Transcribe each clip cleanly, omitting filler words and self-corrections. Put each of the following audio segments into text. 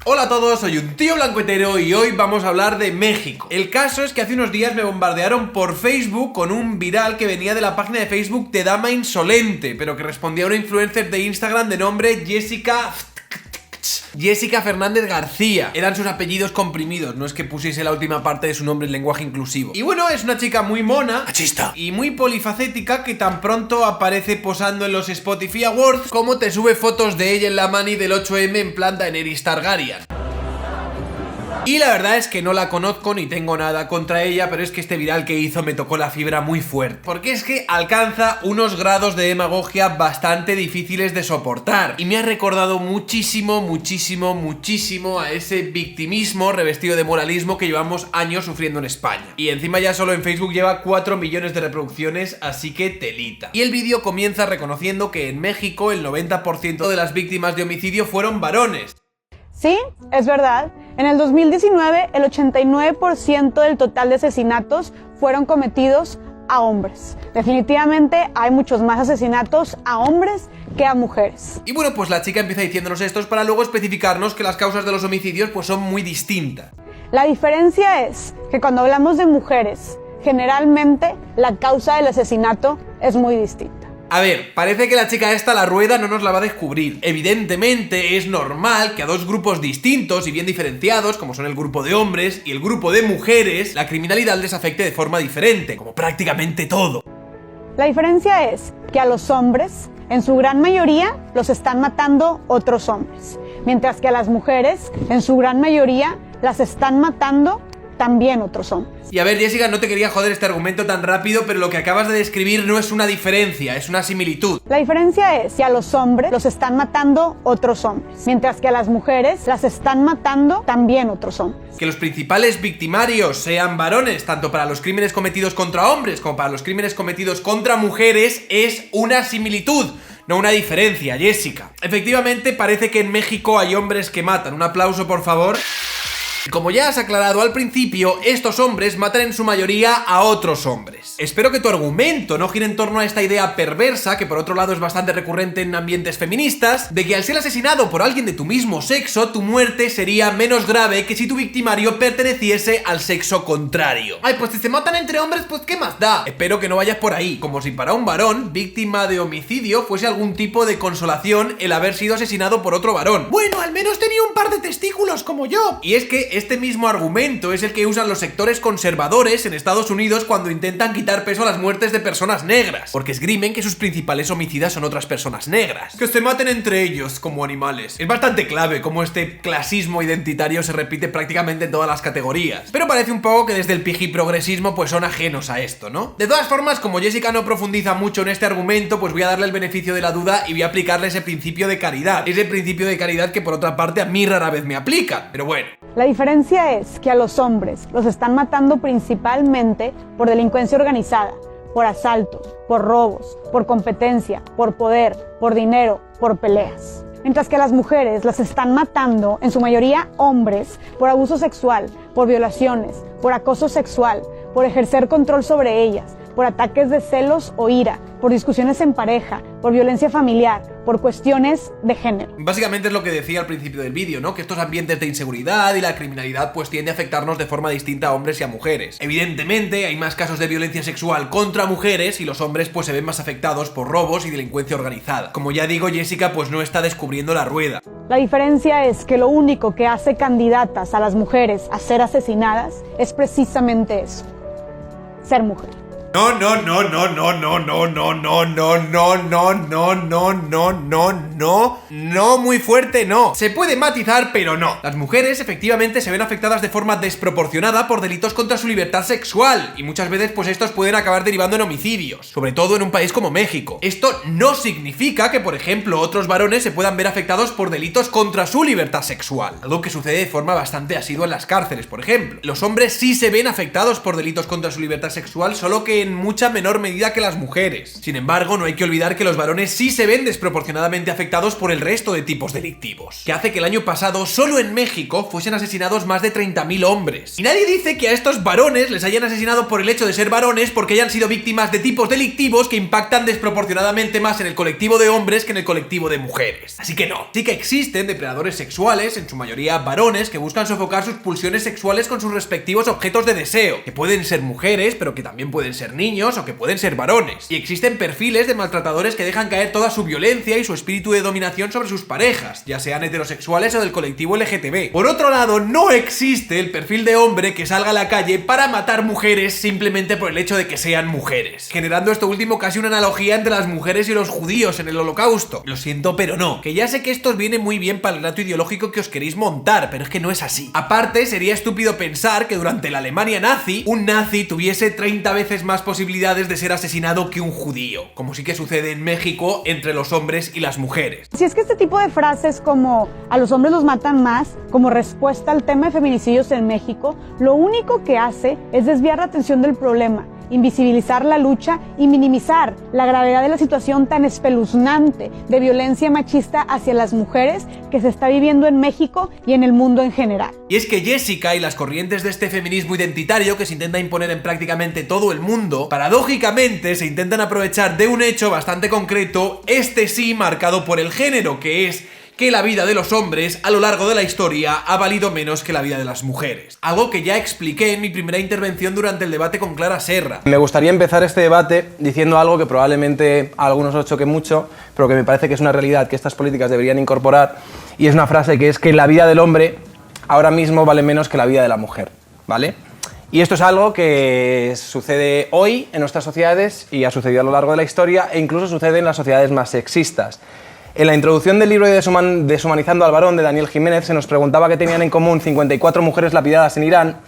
Hola a todos, soy un tío blancuetero y hoy vamos a hablar de México. El caso es que hace unos días me bombardearon por Facebook con un viral que venía de la página de Facebook de Dama Insolente, pero que respondía a una influencer de Instagram de nombre Jessica Fernández García. Eran sus apellidos comprimidos, no es que pusiese la última parte de su nombre en lenguaje inclusivo. Y bueno, es una chica muy mona, machista y muy polifacética que tan pronto aparece posando en los Spotify Awards como te sube fotos de ella en la mani del 8M en plan Daenerys Targaryen. Y la verdad es que no la conozco ni tengo nada contra ella, pero es que este viral que hizo me tocó la fibra muy fuerte. Porque es que alcanza unos grados de demagogia bastante difíciles de soportar. Y me ha recordado muchísimo a ese victimismo revestido de moralismo que llevamos años sufriendo en España. Y encima ya solo en Facebook lleva 4 millones de reproducciones, así que telita. Y el vídeo comienza reconociendo que en México el 90% de las víctimas de homicidio fueron varones. Sí, es verdad. En el 2019, el 89% del total de asesinatos fueron cometidos a hombres. Definitivamente hay muchos más asesinatos a hombres que a mujeres. Y bueno, pues la chica empieza diciéndonos esto para luego especificarnos que las causas de los homicidios pues son muy distintas. La diferencia es que cuando hablamos de mujeres, generalmente la causa del asesinato es muy distinta. A ver, parece que la chica esta la rueda no nos la va a descubrir. Evidentemente es normal que a dos grupos distintos y bien diferenciados, como son el grupo de hombres y el grupo de mujeres, la criminalidad les afecte de forma diferente, como prácticamente todo. La diferencia es que a los hombres, en su gran mayoría, los están matando otros hombres, mientras que a las mujeres, en su gran mayoría, las están matando también otros hombres. Y a ver, Jessica, no te quería joder este argumento tan rápido, pero lo que acabas de describir no es una diferencia, es una similitud. La diferencia es que a los hombres los están matando otros hombres, mientras que a las mujeres las están matando también otros hombres. Que los principales victimarios sean varones, tanto para los crímenes cometidos contra hombres como para los crímenes cometidos contra mujeres, es una similitud, no una diferencia, Jessica. Efectivamente, parece que en México hay hombres que matan. Un aplauso, por favor. Como ya has aclarado al principio, estos hombres matan en su mayoría a otros hombres. Espero que tu argumento no gire en torno a esta idea perversa, que por otro lado es bastante recurrente en ambientes feministas, de que al ser asesinado por alguien de tu mismo sexo, tu muerte sería menos grave que si tu victimario perteneciese al sexo contrario. Ay, pues si se matan entre hombres, pues ¿qué más da? Espero que no vayas por ahí, como si para un varón, víctima de homicidio, fuese algún tipo de consolación el haber sido asesinado por otro varón. Bueno, al menos tenía un par de testículos como yo. Y es que este mismo argumento es el que usan los sectores conservadores en Estados Unidos cuando intentan quitar peso a las muertes de personas negras, porque esgrimen que sus principales homicidas son otras personas negras. Que se maten entre ellos como animales. Es bastante clave cómo este clasismo identitario se repite prácticamente en todas las categorías. Pero parece un poco que desde el pijiprogresismo pues son ajenos a esto, ¿no? De todas formas, como Jessica no profundiza mucho en este argumento, pues voy a darle el beneficio de la duda y voy a aplicarle ese principio de caridad. Ese principio de caridad que por otra parte a mí rara vez me aplica, pero bueno. La diferencia es que a los hombres los están matando principalmente por delincuencia organizada, por asaltos, por robos, por competencia, por poder, por dinero, por peleas. Mientras que a las mujeres las están matando, en su mayoría hombres, por abuso sexual, por violaciones, por acoso sexual, por ejercer control sobre ellas, por ataques de celos o ira, por discusiones en pareja, por violencia familiar, por cuestiones de género. Básicamente es lo que decía al principio del vídeo, ¿no? Que estos ambientes de inseguridad y la criminalidad pues tiende a afectarnos de forma distinta a hombres y a mujeres. Evidentemente hay más casos de violencia sexual contra mujeres y los hombres pues se ven más afectados por robos y delincuencia organizada. Como ya digo, Jessica pues no está descubriendo la rueda. La diferencia es que lo único que hace candidatas a las mujeres a ser asesinadas es precisamente eso: ser mujer. No, muy fuerte no. Se puede matizar, pero no. Las mujeres efectivamente se ven afectadas de forma desproporcionada por delitos contra su libertad sexual y muchas veces pues estos pueden acabar derivando en homicidios, sobre todo en un país como México. Esto no significa que, por ejemplo, otros varones se puedan ver afectados por delitos contra su libertad sexual, algo que sucede de forma bastante asidua en las cárceles, por ejemplo. Los hombres sí se ven afectados por delitos contra su libertad sexual, solo que aunque en mucha menor medida que las mujeres. Sin embargo, no hay que olvidar que los varones sí se ven desproporcionadamente afectados por el resto de tipos delictivos, que hace que el año pasado solo en México fuesen asesinados más de 30.000 hombres. Y nadie dice que a estos varones les hayan asesinado por el hecho de ser varones porque hayan sido víctimas de tipos delictivos que impactan desproporcionadamente más en el colectivo de hombres que en el colectivo de mujeres. Así que no, sí que existen depredadores sexuales, en su mayoría varones, que buscan sofocar sus pulsiones sexuales con sus respectivos objetos de deseo, que pueden ser mujeres, pero que también pueden ser niños o que pueden ser varones. Y existen perfiles de maltratadores que dejan caer toda su violencia y su espíritu de dominación sobre sus parejas, ya sean heterosexuales o del colectivo LGTB. Por otro lado, no existe el perfil de hombre que salga a la calle para matar mujeres simplemente por el hecho de que sean mujeres, generando esto último casi una analogía entre las mujeres y los judíos en el Holocausto. Lo siento, pero no, que ya sé que esto os viene muy bien para el relato ideológico que os queréis montar, pero es que no es así. Aparte, sería estúpido pensar que durante la Alemania nazi, un nazi tuviese 30 veces más posibilidades de ser asesinado que un judío, como sí que sucede en México entre los hombres y las mujeres. Si es que este tipo de frases como a los hombres los matan más, como respuesta al tema de feminicidios en México, lo único que hace es desviar la atención del problema, invisibilizar la lucha y minimizar la gravedad de la situación tan espeluznante de violencia machista hacia las mujeres que se está viviendo en México y en el mundo en general. Y es que Jessica y las corrientes de este feminismo identitario que se intenta imponer en prácticamente todo el mundo, paradójicamente se intentan aprovechar de un hecho bastante concreto, este sí marcado por el género, que es que la vida de los hombres a lo largo de la historia ha valido menos que la vida de las mujeres. Algo que ya expliqué en mi primera intervención durante el debate con Clara Serra. Me gustaría empezar este debate diciendo algo que probablemente a algunos os choque mucho, pero que me parece que es una realidad que estas políticas deberían incorporar, y es una frase que es que la vida del hombre ahora mismo vale menos que la vida de la mujer, ¿vale? Y esto es algo que sucede hoy en nuestras sociedades y ha sucedido a lo largo de la historia e incluso sucede en las sociedades más sexistas. En la introducción del libro de Deshumanizando al varón de Daniel Jiménez se nos preguntaba qué tenían en común 54 mujeres lapidadas en Irán,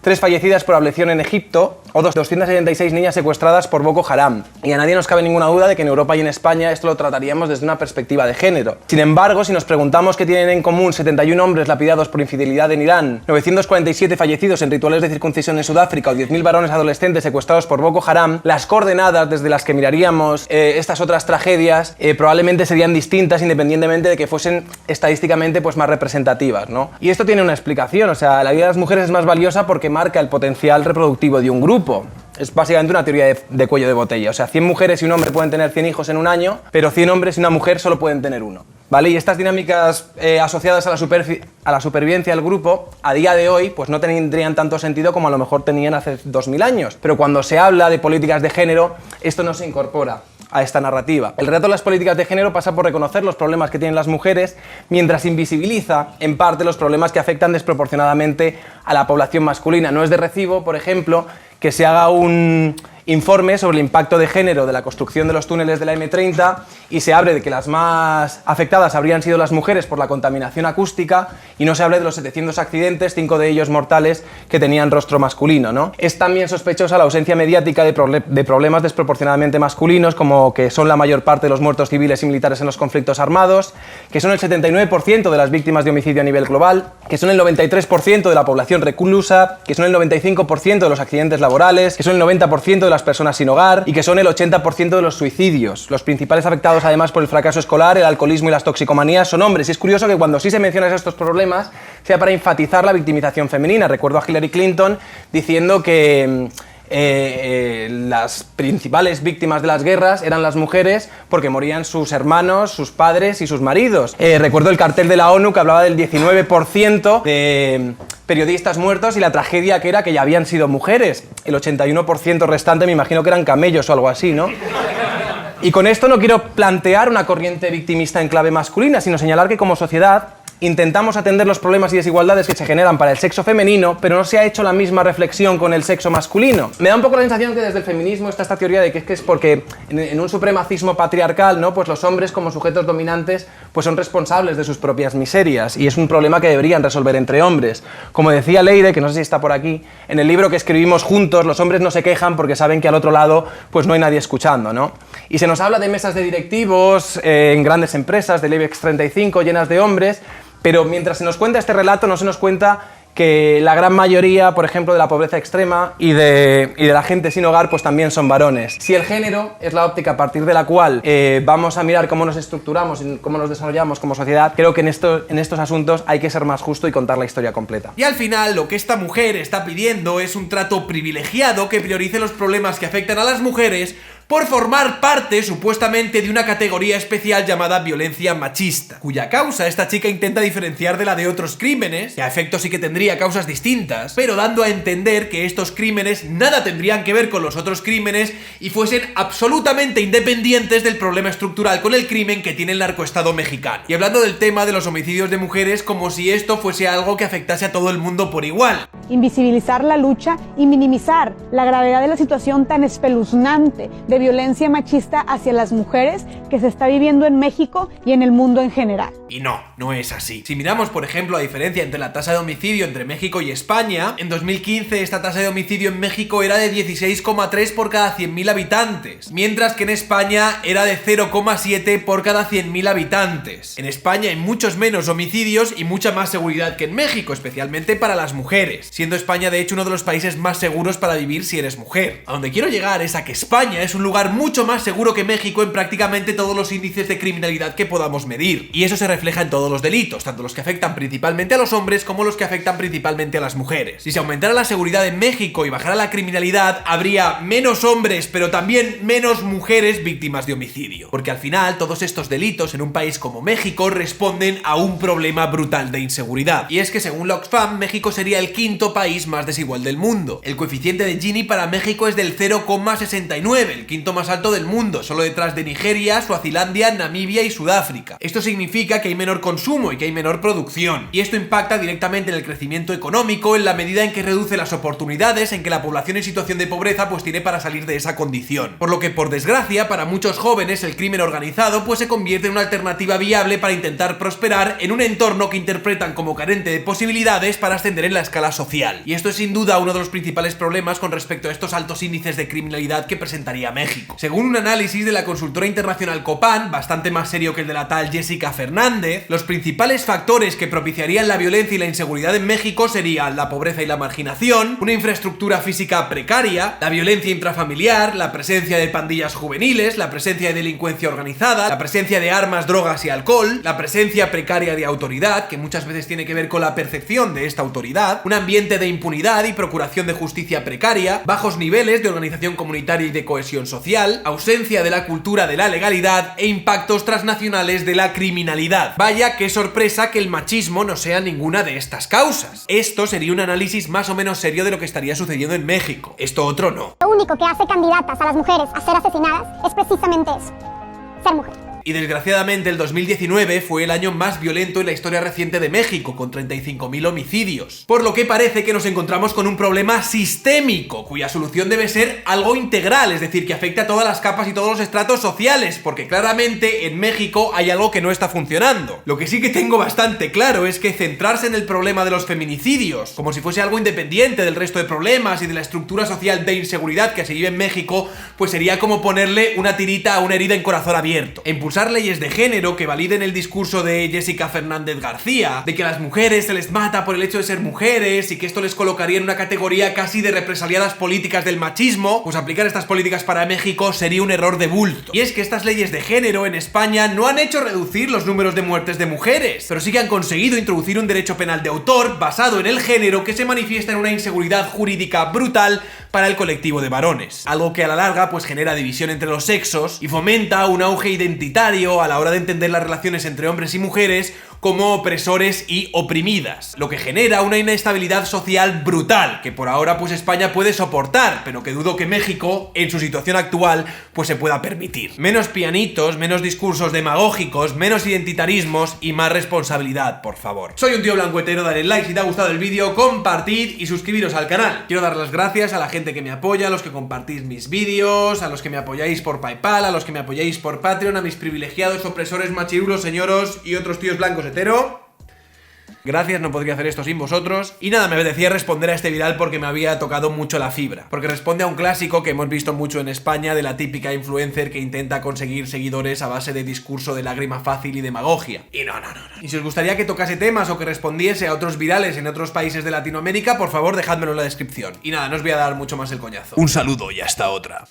3 fallecidas por ablación en Egipto o 276 niñas secuestradas por Boko Haram. Y a nadie nos cabe ninguna duda de que en Europa y en España esto lo trataríamos desde una perspectiva de género. Sin embargo, si nos preguntamos qué tienen en común 71 hombres lapidados por infidelidad en Irán, 947 fallecidos en rituales de circuncisión en Sudáfrica o 10.000 varones adolescentes secuestrados por Boko Haram, las coordenadas desde las que miraríamos estas otras tragedias probablemente serían distintas independientemente de que fuesen estadísticamente pues, más representativas, ¿no? Y esto tiene una explicación, o sea, la vida de las mujeres es más valiosa porque marca el potencial reproductivo de un grupo. Es básicamente una teoría de cuello de botella. O sea, 100 mujeres y un hombre pueden tener 100 hijos en un año, pero 100 hombres y una mujer solo pueden tener uno, ¿vale? Y estas dinámicas asociadas a la supervivencia del grupo, a día de hoy, pues no tendrían tanto sentido como a lo mejor tenían hace 2000 años. Pero cuando se habla de políticas de género, esto no se incorpora a esta narrativa. El reto de las políticas de género pasa por reconocer los problemas que tienen las mujeres, mientras invisibiliza, en parte, los problemas que afectan desproporcionadamente a la población masculina. No es de recibo, por ejemplo, que se haga un informe sobre el impacto de género de la construcción de los túneles de la M30 y se hable de que las más afectadas habrían sido las mujeres por la contaminación acústica y no se hable de los 700 accidentes, 5 de ellos mortales, que tenían rostro masculino, ¿no? Es también sospechosa la ausencia mediática de problemas desproporcionadamente masculinos, como que son la mayor parte de los muertos civiles y militares en los conflictos armados, que son el 79% de las víctimas de homicidio a nivel global, que son el 93% de la población reclusa, que son el 95% de los accidentes laborales, que son el 90% de las personas sin hogar y que son el 80% de los suicidios. Los principales afectados además por el fracaso escolar, el alcoholismo y las toxicomanías son hombres. Y es curioso que cuando sí se mencionan estos problemas sea para enfatizar la victimización femenina. Recuerdo a Hillary Clinton diciendo que las principales víctimas de las guerras eran las mujeres porque morían sus hermanos, sus padres y sus maridos. Recuerdo el cartel de la ONU que hablaba del 19% de periodistas muertos y la tragedia que era que ya habían sido mujeres. El 81% restante me imagino que eran camellos o algo así, ¿no? Y con esto no quiero plantear una corriente victimista en clave masculina, sino señalar que como sociedad intentamos atender los problemas y desigualdades que se generan para el sexo femenino, pero no se ha hecho la misma reflexión con el sexo masculino. Me da un poco la sensación que desde el feminismo está esta teoría de que es porque en un supremacismo patriarcal, ¿no? Pues los hombres como sujetos dominantes pues son responsables de sus propias miserias y es un problema que deberían resolver entre hombres. Como decía Leire, que no sé si está por aquí, en el libro que escribimos juntos, los hombres no se quejan porque saben que al otro lado pues no hay nadie escuchando, ¿no? Y se nos habla de mesas de directivos en grandes empresas del IBEX 35 llenas de hombres, pero mientras se nos cuenta este relato no se nos cuenta que la gran mayoría, por ejemplo, de la pobreza extrema y de la gente sin hogar, pues también son varones. Si el género es la óptica a partir de la cual vamos a mirar cómo nos estructuramos y cómo nos desarrollamos como sociedad, creo que en estos asuntos hay que ser más justo y contar la historia completa. Y al final, lo que esta mujer está pidiendo es un trato privilegiado que priorice los problemas que afectan a las mujeres por formar parte, supuestamente, de una categoría especial llamada violencia machista, cuya causa esta chica intenta diferenciar de la de otros crímenes, que a efecto sí que tendría causas distintas, pero dando a entender que estos crímenes nada tendrían que ver con los otros crímenes y fuesen absolutamente independientes del problema estructural con el crimen que tiene el narcoestado mexicano. Y hablando del tema de los homicidios de mujeres como si esto fuese algo que afectase a todo el mundo por igual. Invisibilizar la lucha y minimizar la gravedad de la situación tan espeluznante de violencia machista hacia las mujeres que se está viviendo en México y en el mundo en general. Y no es así. Si miramos, por ejemplo, la diferencia entre la tasa de homicidio entre México y España, en 2015 esta tasa de homicidio en México era de 16,3 por cada 100.000 habitantes, mientras que en España era de 0,7 por cada 100.000 habitantes. En España hay muchos menos homicidios y mucha más seguridad que en México, especialmente para las mujeres, siendo España de hecho uno de los países más seguros para vivir si eres mujer. A donde quiero llegar es a que España es un lugar mucho más seguro que México en prácticamente todos los índices de criminalidad que podamos medir, y eso se refleja en todos los delitos, tanto los que afectan principalmente a los hombres como los que afectan principalmente a las mujeres. Si se aumentara la seguridad en México y bajara la criminalidad, habría menos hombres, pero también menos mujeres víctimas de homicidio, porque al final todos estos delitos en un país como México responden a un problema brutal de inseguridad, y es que según la Oxfam, México sería el quinto país más desigual del mundo. El coeficiente de Gini para México es del 0,69, el quinto más alto del mundo, solo detrás de Nigeria, Suazilandia, Namibia y Sudáfrica. Esto significa que hay menor consumo y que hay menor producción, y esto impacta directamente en el crecimiento económico en la medida en que reduce las oportunidades en que la población en situación de pobreza pues tiene para salir de esa condición. Por lo que, por desgracia, para muchos jóvenes el crimen organizado pues se convierte en una alternativa viable para intentar prosperar en un entorno que interpretan como carente de posibilidades para ascender en la escala social. Y esto es sin duda uno de los principales problemas con respecto a estos altos índices de criminalidad que presentaría México. Según un análisis de la consultora internacional Copan, bastante más serio que el de la tal Jessica Fernández, los principales factores que propiciarían la violencia y la inseguridad en México serían la pobreza y la marginación, una infraestructura física precaria, la violencia intrafamiliar, la presencia de pandillas juveniles, la presencia de delincuencia organizada, la presencia de armas, drogas y alcohol, la presencia precaria de autoridad, que muchas veces tiene que ver con la percepción de esta autoridad, un ambiente de impunidad y procuración de justicia precaria, bajos niveles de organización comunitaria y de cohesión social, ausencia de la cultura de la legalidad e impactos transnacionales de la criminalidad. Vaya qué sorpresa que el machismo no sea ninguna de estas causas. Esto sería un análisis más o menos serio de lo que estaría sucediendo en México. Esto otro no. Lo único que hace candidatas a las mujeres a ser asesinadas es precisamente eso, ser mujer. Y desgraciadamente el 2019 fue el año más violento en la historia reciente de México, con 35.000 homicidios. Por lo que parece que nos encontramos con un problema sistémico, cuya solución debe ser algo integral, es decir, que afecte a todas las capas y todos los estratos sociales, porque claramente en México hay algo que no está funcionando. Lo que sí que tengo bastante claro es que centrarse en el problema de los feminicidios, como si fuese algo independiente del resto de problemas y de la estructura social de inseguridad que se vive en México, pues sería como ponerle una tirita a una herida en corazón abierto. Impulsar leyes de género que validen el discurso de Jessica Fernández García, de que a las mujeres se les mata por el hecho de ser mujeres y que esto les colocaría en una categoría casi de represaliadas políticas del machismo, pues aplicar estas políticas para México sería un error de bulto. Y es que estas leyes de género en España no han hecho reducir los números de muertes de mujeres, pero sí que han conseguido introducir un derecho penal de autor basado en el género que se manifiesta en una inseguridad jurídica brutal para el colectivo de varones, algo que a la larga pues genera división entre los sexos y fomenta un auge identitario a la hora de entender las relaciones entre hombres y mujeres como opresores y oprimidas, lo que genera una inestabilidad social brutal que por ahora pues España puede soportar, pero que dudo que México en su situación actual pues se pueda permitir. Menos pianitos, menos discursos demagógicos, menos identitarismos y más responsabilidad, por favor. Soy un tío blancuetero, dale like si te ha gustado el vídeo, compartid y suscribiros al canal. Quiero dar las gracias a la gente que me apoya, a los que compartís mis vídeos, a los que me apoyáis por PayPal, a los que me apoyáis por Patreon, a mis privilegiados, opresores, machirulos, señoros y otros tíos blancos hetero. Gracias, no podría hacer esto sin vosotros. Y nada, me apetecía responder a este viral porque me había tocado mucho la fibra. Porque responde a un clásico que hemos visto mucho en España de la típica influencer que intenta conseguir seguidores a base de discurso de lágrima fácil y demagogia. Y no. Y si os gustaría que tocase temas o que respondiese a otros virales en otros países de Latinoamérica, por favor dejádmelo en la descripción. Y nada, no os voy a dar mucho más el coñazo. Un saludo y hasta otra.